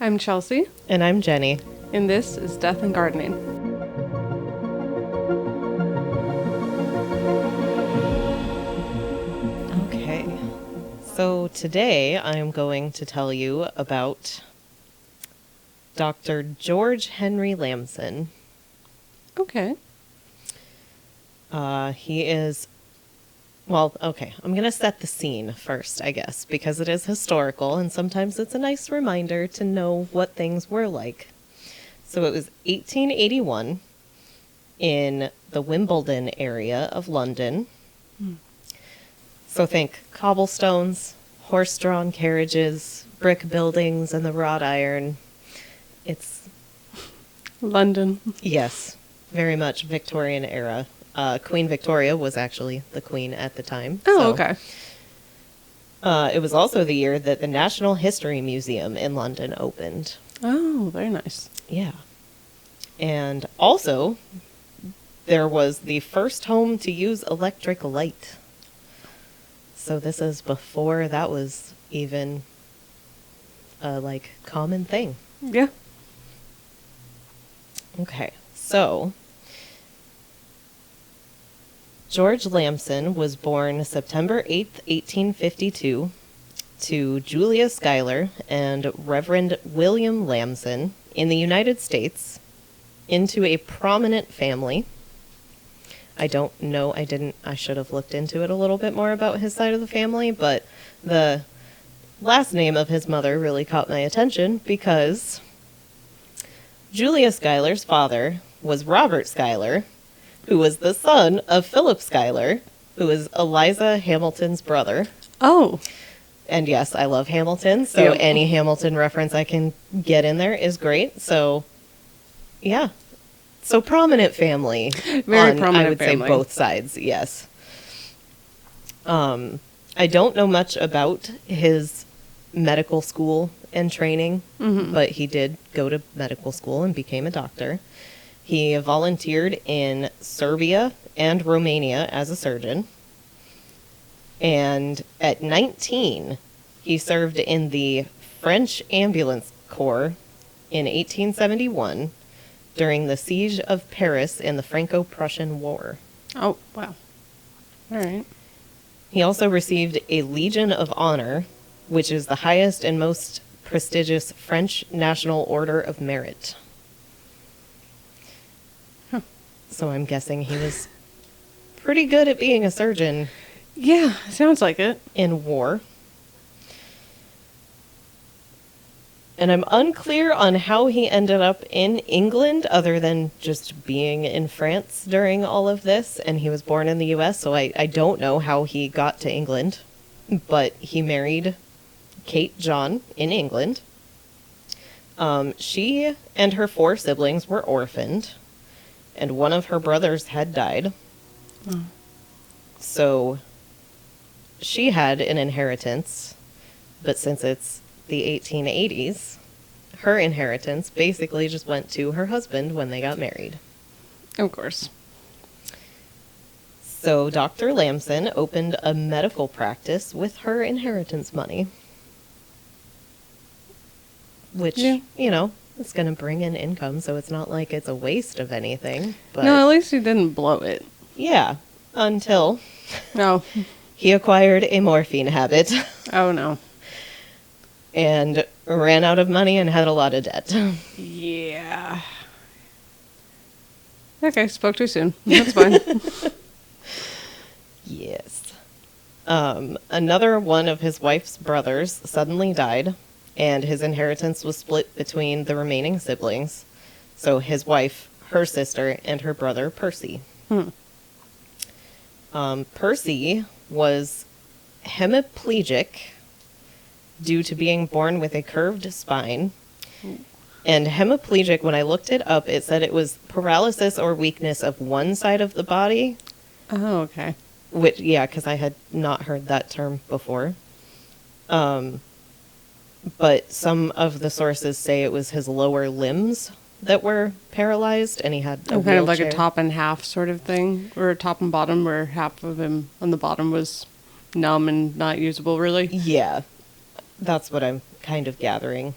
I'm Chelsea, And I'm Jenny. and this is Death and Gardening. Okay. So today I'm going to tell you about Dr. George Henry Lamson. Okay. He is, I'm going to set the scene first, I guess, because it is historical and sometimes it's a nice reminder to know what things were like. So it was 1881 in the Wimbledon area of London. So think cobblestones, horse-drawn carriages, brick buildings, and the wrought iron. It's... London. Yes, very much Victorian era. Queen Victoria was actually the queen at the time. Oh, okay. It was also the year that the National History Museum in London opened. Oh, very nice. Yeah. And also, there was the first home to use electric light. So this is before that was even a, common thing. Yeah. Okay, so George Lamson was born September 8th, 1852, to Julia Schuyler and Reverend William Lamson in the United States, into a prominent family. I don't know, I should have looked into it a little bit more about his side of the family, but the last name of his mother really caught my attention because Julia Schuyler's father was Robert Schuyler, who was the son of Philip Schuyler, who is Eliza Hamilton's brother. Oh. And yes, I love Hamilton, so Yep. any Hamilton reference I can get in there is great. So, yeah. So prominent family. Very prominent I would family. say both sides, yes. I don't know much about his medical school and training, but he did go to medical school and became a doctor. He volunteered in Serbia and Romania as a surgeon. And at 19, he served in the French Ambulance Corps in 1871 during the siege of Paris in the Franco-Prussian War. Oh, wow. All right. He also received a Legion of Honor, which is the highest and most prestigious French National Order of Merit. Huh. So I'm guessing he was pretty good at being a surgeon Yeah, sounds like it. in war. And I'm unclear on how he ended up in England other than just being in France during all of this. And he was born in the US, so I don't know how he got to England. But he married Kate John in England. She and her 4 siblings were orphaned, and one of her brothers had died. Oh. So she had an inheritance, but since it's the 1880s, her inheritance basically just went to her husband when they got married. Of course. So Dr. Lamson opened a medical practice with her inheritance money, which, Yeah. it's going to bring in income, so it's not like it's a waste of anything. But No, at least he didn't blow it. yeah, until No. he acquired a morphine habit Oh, no. and ran out of money and had a lot of debt. Yeah. Okay, spoke too soon. That's fine. Yes. Another one of his wife's brothers suddenly died, and his inheritance was split between the remaining siblings. So his wife, her sister, and her brother, Percy. Percy was hemiplegic due to being born with a curved spine. And hemiplegic, when I looked it up, it said it was paralysis or weakness of one side of the body. Oh, okay. Which, yeah, because I had not heard that term before. But some of the sources say it was his lower limbs that were paralyzed, and he had a Kind of like a wheelchair. top and half sort of thing, or a top and bottom, where half of him on the bottom was numb and not usable, really. Yeah, that's what I'm kind of gathering.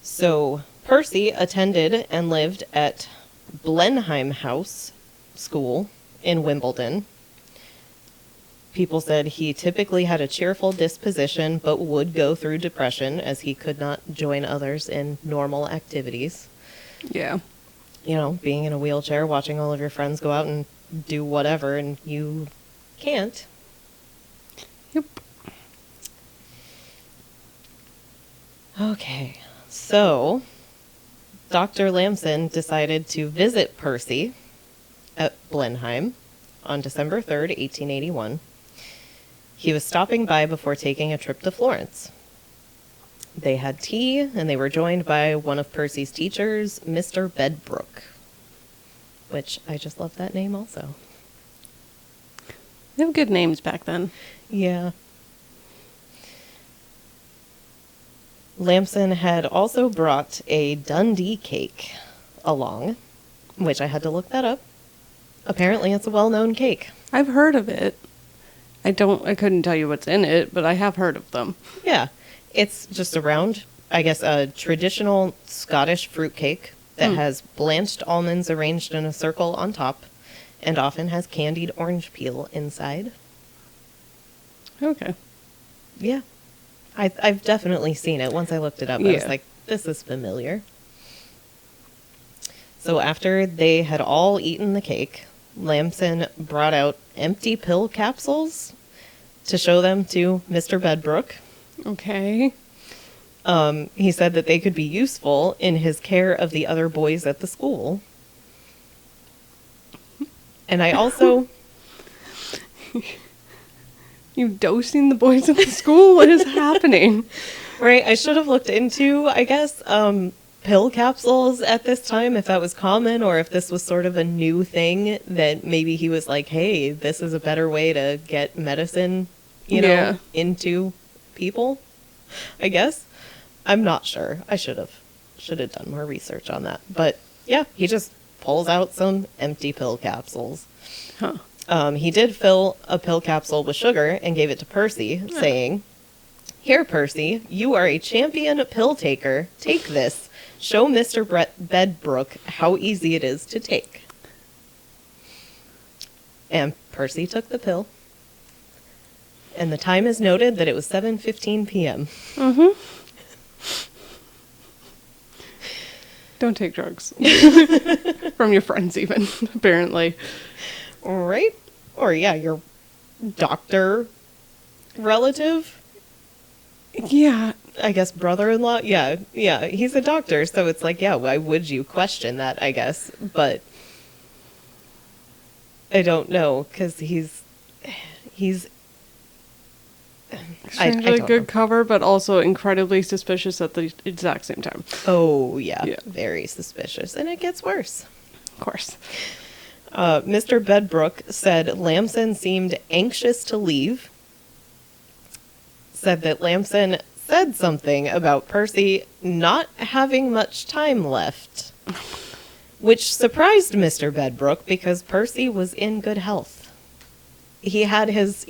So Percy attended and lived at Blenheim House School in Wimbledon. People said he typically had a cheerful disposition, but would go through depression as he could not join others in normal activities. Yeah. You know, being in a wheelchair, watching all of your friends go out and do whatever, and you can't. Yep. Okay, so Dr. Lamson decided to visit Percy at Blenheim on December 3rd, 1881. He was stopping by before taking a trip to Florence. They had tea, and they were joined by one of Percy's teachers, Mr. Bedbrook, which I just love that name also. They have good names back then. Yeah. Lamson had also brought a Dundee cake along, which I had to look that up. Apparently it's a well-known cake. I've heard of it. I couldn't tell you what's in it, but I have heard of them. Yeah. It's just a round, I guess, a traditional Scottish fruit cake that has blanched almonds arranged in a circle on top and often has candied orange peel inside. Okay. Yeah. I've definitely seen it. Once I looked it up, I was like, this is familiar. So after they had all eaten the cake, Lamson brought out empty pill capsules to show them to Mr. Bedbrook. Okay. He said that they could be useful in his care of the other boys at the school. And I also... You dosing the boys at the school? What is happening? Right, I should have looked into, I guess, pill capsules at this time, if that was common, or if this was sort of a new thing that maybe he was like, hey, this is a better way to get medicine, you know, into people, I guess. I'm not sure. I should have done more research on that. But yeah, he just pulls out some empty pill capsules. Huh. He did fill a pill capsule with sugar and gave it to Percy, saying, "Here, Percy, you are a champion pill taker. Take this. Show Mr. Bedbrook how easy it is to take." And Percy took the pill. And the time is noted that it was 7:15 p.m. Mm-hmm. Don't take drugs. From your friends even, apparently. Right? Or, yeah, your doctor relative? Yeah. I guess brother-in-law? Yeah, he's a doctor, so it's like, yeah, why would you question that, I guess? But I don't know, because he's Extremely good cover, but also incredibly suspicious at the exact same time. Oh, yeah, very suspicious. And it gets worse. Of course. Mr. Bedbrook said Lamson seemed anxious to leave. Said that Lamson said something about Percy not having much time left. Which surprised Mr. Bedbrook because Percy was in good health. He had his,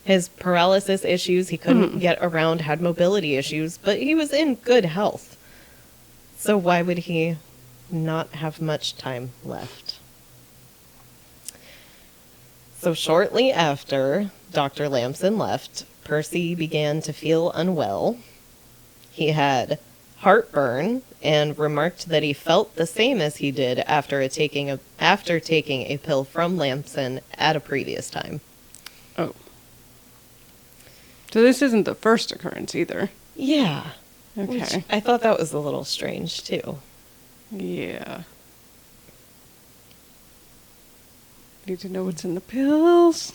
his paralysis issues. He couldn't get around, had mobility issues, but he was in good health. So why would he not have much time left? So shortly after Dr. Lamson left, Percy began to feel unwell. He had heartburn and remarked that he felt the same as he did after taking a pill from Lamson at a previous time. Oh. So this isn't the first occurrence either. Yeah. Okay. Which I thought that was a little strange too. Yeah. Need to know what's in the pills.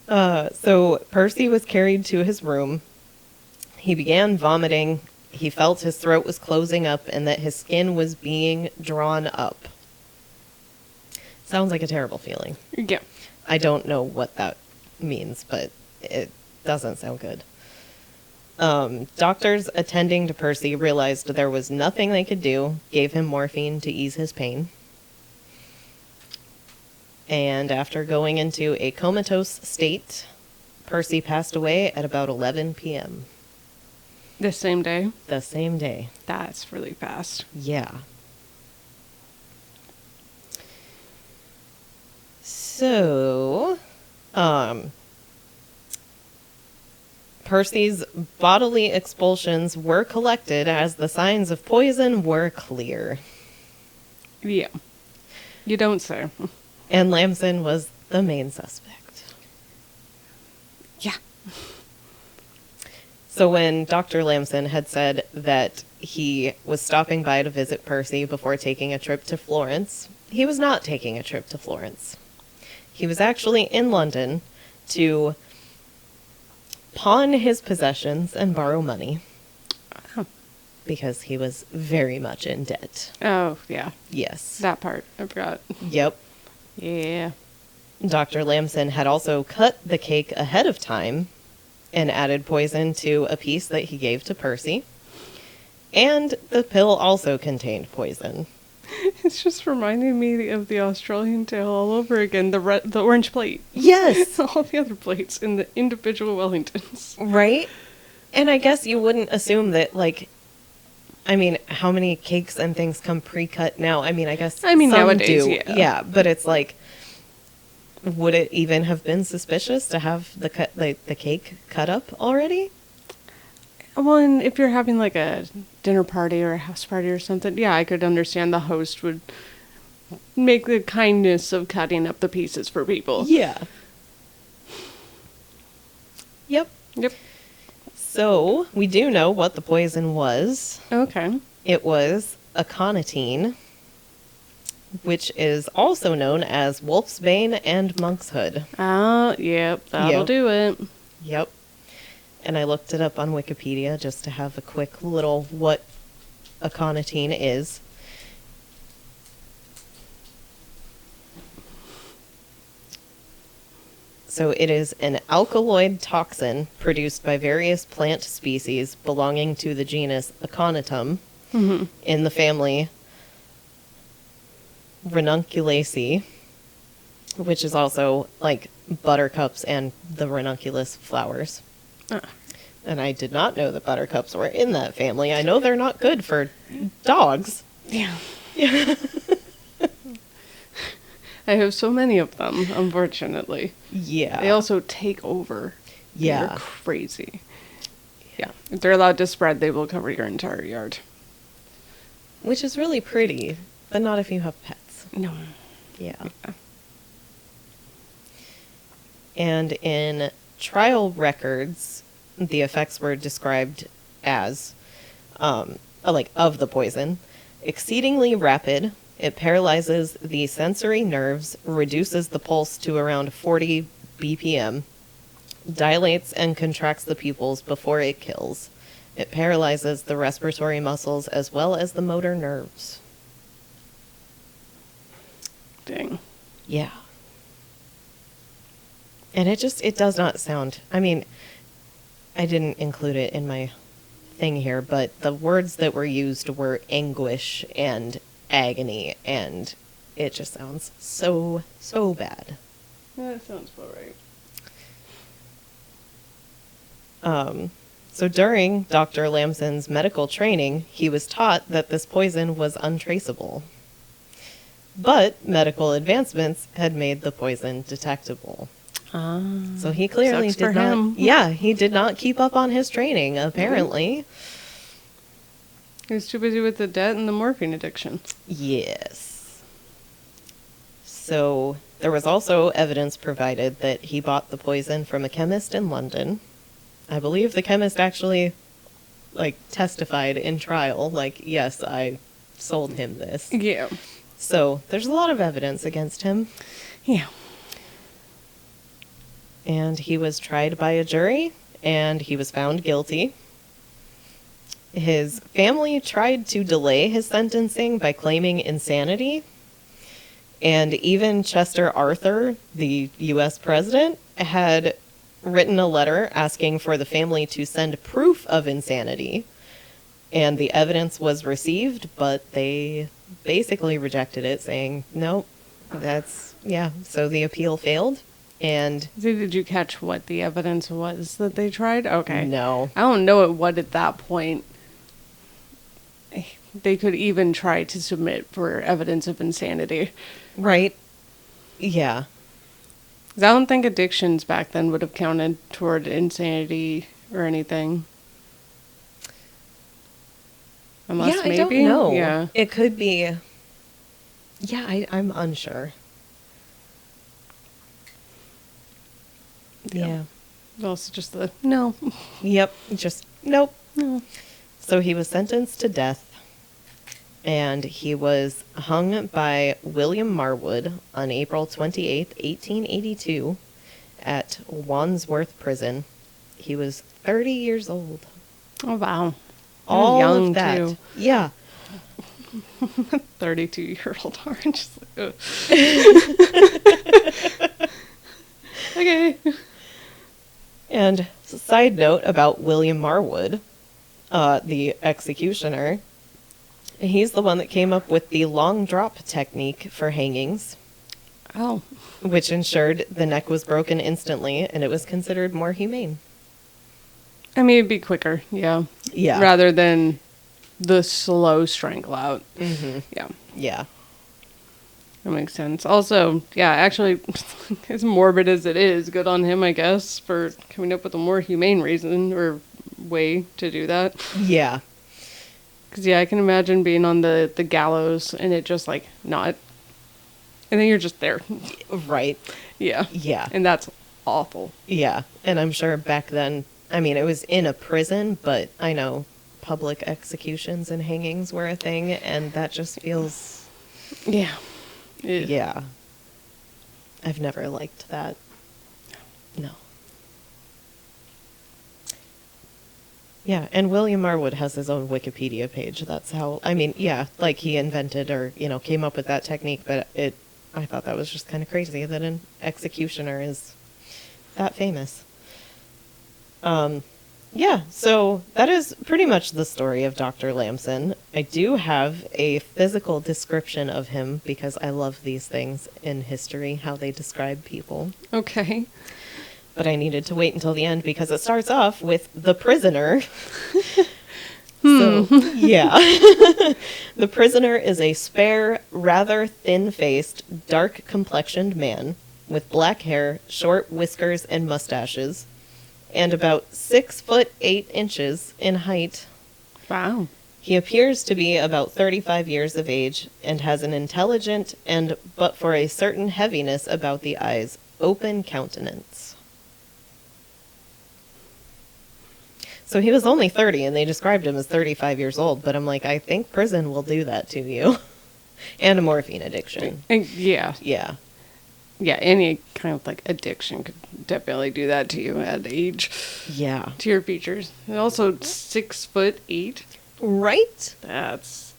So Percy was carried to his room. He began vomiting. He felt his throat was closing up and that his skin was being drawn up. Sounds like a terrible feeling. Yeah. I don't know what that means, but it doesn't sound good. Doctors attending to Percy realized there was nothing they could do, gave him morphine to ease his pain. And after going into a comatose state, Percy passed away at about 11 p.m. The same day? The same day. That's really fast. Yeah. So, Percy's bodily expulsions were collected as the signs of poison were clear. Yeah. You don't say. And Lamson was the main suspect. Yeah. So when Dr. Lamson had said that he was stopping by to visit Percy before taking a trip to Florence, he was not taking a trip to Florence. He was actually in London to pawn his possessions and borrow money. Oh. Because he was very much in debt. Oh, yeah. Yes. That part. I forgot. Yep. Yeah. Dr. Lamson had also cut the cake ahead of time and added poison to a piece that he gave to Percy. And the pill also contained poison. It's just reminding me of the Australian tale all over again. The orange plate. Yes! All the other plates in the individual Wellingtons. Right? And I guess you wouldn't assume that, like, I mean, how many cakes and things come pre-cut now? I mean, I guess some nowadays, do. yeah. Yeah, but it's like, would it even have been suspicious to have the cake cut up already? Well, and if you're having like a dinner party or a house party or something, yeah, I could understand the host would make the kindness of cutting up the pieces for people. Yeah. Yep. Yep. So, we do know what the poison was. Okay. It was aconitine, which is also known as wolfsbane and monkshood. Oh, yep, that'll do it. Yep. And I looked it up on Wikipedia just to have a quick little what aconitine is. So it is an alkaloid toxin produced by various plant species belonging to the genus Aconitum in the family Ranunculaceae, which is also like buttercups and the ranunculus flowers. And I did not know that buttercups were in that family. I know they're not good for dogs. Yeah. I have so many of them, unfortunately. Yeah. They also take over. Yeah. They're crazy. Yeah. If they're allowed to spread, they will cover your entire yard. Which is really pretty, but not if you have pets. No. Yeah. And in trial records, the effects were described as, of the poison, exceedingly rapid. It paralyzes the sensory nerves, reduces the pulse to around 40 BPM, dilates and contracts the pupils before it kills. It paralyzes the respiratory muscles as well as the motor nerves. Dang. Yeah. And it does not sound, I mean, I didn't include it in my thing here, but the words that were used were anguish and agony, and it just sounds so, so bad. Yeah, that sounds about right. So during Dr. Lamson's medical training, he was taught that this poison was untraceable. But medical advancements had made the poison detectable. So he clearly Sucks for did not. him. Yeah, he did not keep up on his training, apparently. He was too busy with the debt and the morphine addiction. Yes. So there was also evidence provided that he bought the poison from a chemist in London. I believe the chemist actually, testified in trial, yes, I sold him this. Yeah. So there's a lot of evidence against him. Yeah. And he was tried by a jury, and he was found guilty. His family tried to delay his sentencing by claiming insanity. And even Chester Arthur, the U.S. president, had written a letter asking for the family to send proof of insanity. And the evidence was received, but they basically rejected it, saying, nope, So the appeal failed, and See, did you catch what the evidence was that they tried? Okay. no. I don't know what at that point they could even try to submit for evidence of insanity. Right? Yeah. 'Cause I don't think addictions back then would have counted toward insanity or anything. Unless I maybe. don't know. Yeah. It could be. Yeah, I'm unsure. Yeah. Also just no. Yep. Just, nope. No. So he was sentenced to death, and he was hung by William Marwood on April 28th, 1882, at Wandsworth Prison. He was 30 years old. Oh, wow. All young, of that. too. Yeah. 32-year-old orange. Okay. And side note about William Marwood, the executioner, he's the one that came up with the long drop technique for hangings, Oh. which ensured the neck was broken instantly, and it was considered more humane. I mean, it'd be quicker, yeah. Yeah. Rather than the slow strangle out. Mm-hmm. Yeah, Yeah. that makes sense. Also, yeah, actually, as morbid as it is, good on him, I guess, for coming up with a more humane reason or way to do that. Yeah. Because, yeah, I can imagine being on the gallows and it just, like, not. And then you're just there. Right. Yeah. Yeah. And that's awful. Yeah. And I'm sure back then, I mean, it was in a prison, but I know public executions and hangings were a thing, and that just feels... Yeah. Yeah. I've never liked that. No. Yeah, and William Marwood has his own Wikipedia page. That's how, I mean, yeah, like he invented or, came up with that technique, but I thought that was just kind of crazy that an executioner is that famous. Yeah, so that is pretty much the story of Dr. Lamson. I do have a physical description of him because I love these things in history, how they describe people. Okay. But I needed to wait until the end because it starts off with the prisoner. So, yeah. The prisoner is a spare, rather thin-faced, dark-complexioned man with black hair, short whiskers, and mustaches, and about 6'8" in height. Wow. He appears to be about 35 years of age and has an intelligent and, but for a certain heaviness about the eyes, open countenance. So he was only 30, and they described him as 35 years old, but I'm like, I think prison will do that to you. And a morphine addiction. Yeah. Yeah. Yeah, any kind of, like, addiction could definitely do that to you at age. Yeah. To your features. And also 6'8". Right? That's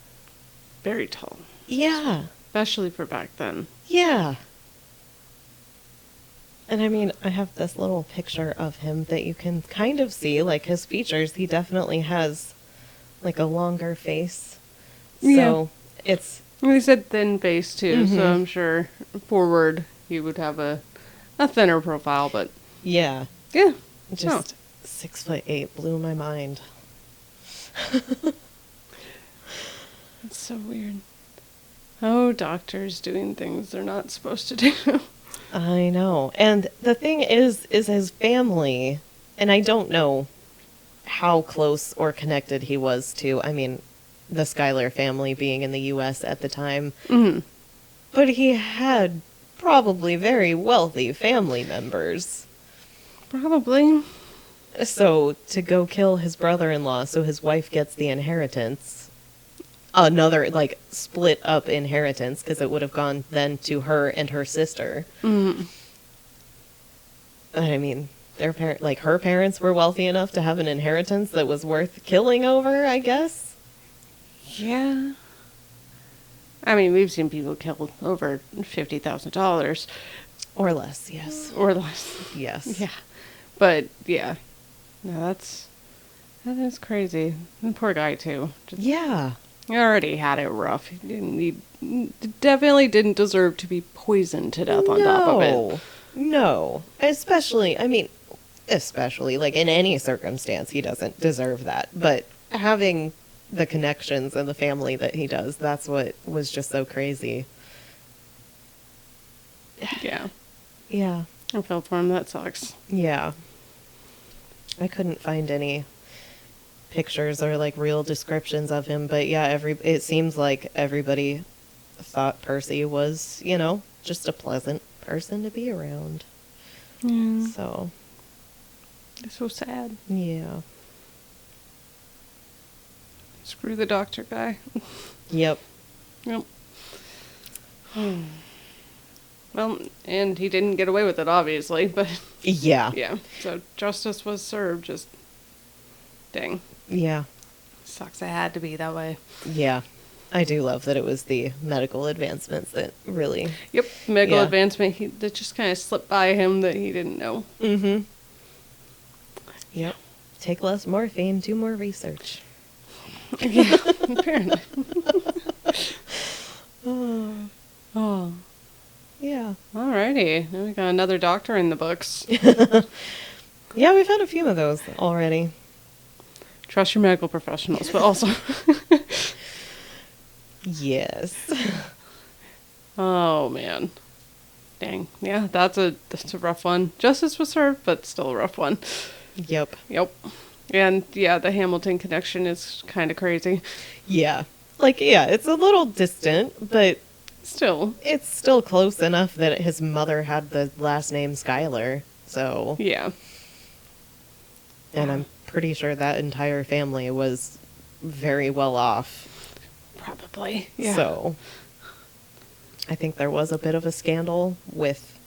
very tall. Yeah. Especially for back then. Yeah. And I mean, I have this little picture of him that you can kind of see, like, his features. He definitely has, like, a longer face. So, it's... He said thin face, too, so I'm sure forward he would have a thinner profile, but... Yeah. Yeah. Just 6'8" blew my mind. It's so weird. Oh, doctors doing things they're not supposed to do. I know. And the thing is his family, and I don't know how close or connected he was to, I mean, the Schuyler family being in the U.S. at the time. Mm-hmm. But he had probably very wealthy family members. Probably. So to go kill his brother-in-law so his wife gets the inheritance, another, like, split up inheritance, because it would have gone then to her and her sister. Mm. I mean, her parents were wealthy enough to have an inheritance that was worth killing over, I guess. Yeah. I mean, we've seen people killed over $50,000. Or less, yes. Or less. Yes. Yeah. But, yeah. No, that is crazy. And poor guy, too. Just, Yeah. He already had it rough. He definitely didn't deserve to be poisoned to death on top of it. No. Especially, like in any circumstance, he doesn't deserve that. But having the connections and the family that he does, that's what was just so crazy. Yeah. Yeah. I feel for him. That sucks. Yeah. I couldn't find any pictures or like real descriptions of him, but yeah, it seems like everybody thought Percy was, just a pleasant person to be around. Yeah. So. It's so sad. Yeah. Screw the doctor guy. Yep. Yep. Well, and he didn't get away with it, obviously, but... Yeah. Yeah, so justice was served, just... Dang. Yeah. Sucks it had to be that way. Yeah. I do love that it was the medical advancements that really... Yep, medical advancement that just kind of slipped by him that he didn't know. Mm-hmm. Yep. Take less morphine, do more research. Yeah, apparently. Oh. Yeah. Alrighty. Now we got another doctor in the books. Yeah, we've had a few of those already. Trust your medical professionals, but also... Yes. Oh, man. Dang. Yeah, that's a rough one. Justice was served, but still a rough one. Yep. And, yeah, the Hamilton connection is kind of crazy. Yeah. Like, yeah, it's a little distant, but... Still. It's still close enough that his mother had the last name Schuyler, so... Yeah. And I'm pretty sure that entire family was very well off. Probably. Yeah. So... I think there was a bit of a scandal with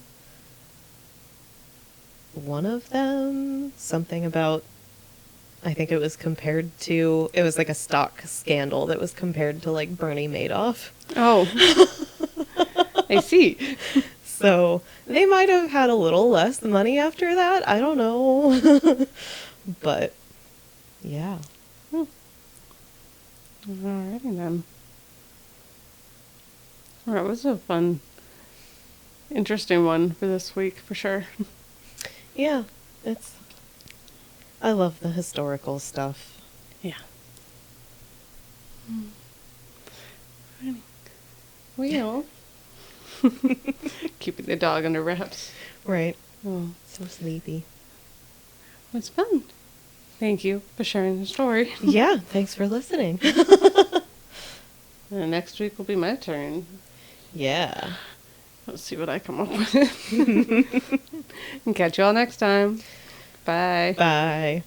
one of them. Something about... I think it was compared to... It was like a stock scandal that was compared to, like, Bernie Madoff. Oh. I see. So they might have had a little less money after that. I don't know. But, yeah. Alrighty then. That was a fun, interesting one for this week, for sure. Yeah, I love the historical stuff. Yeah. Well, keeping the dog under wraps. Right. Oh, So sleepy. it was fun. Thank you for sharing the story. Yeah, thanks for listening. And next week will be my turn. Yeah. Let's see what I come up with. And catch you all next time. Bye. Bye.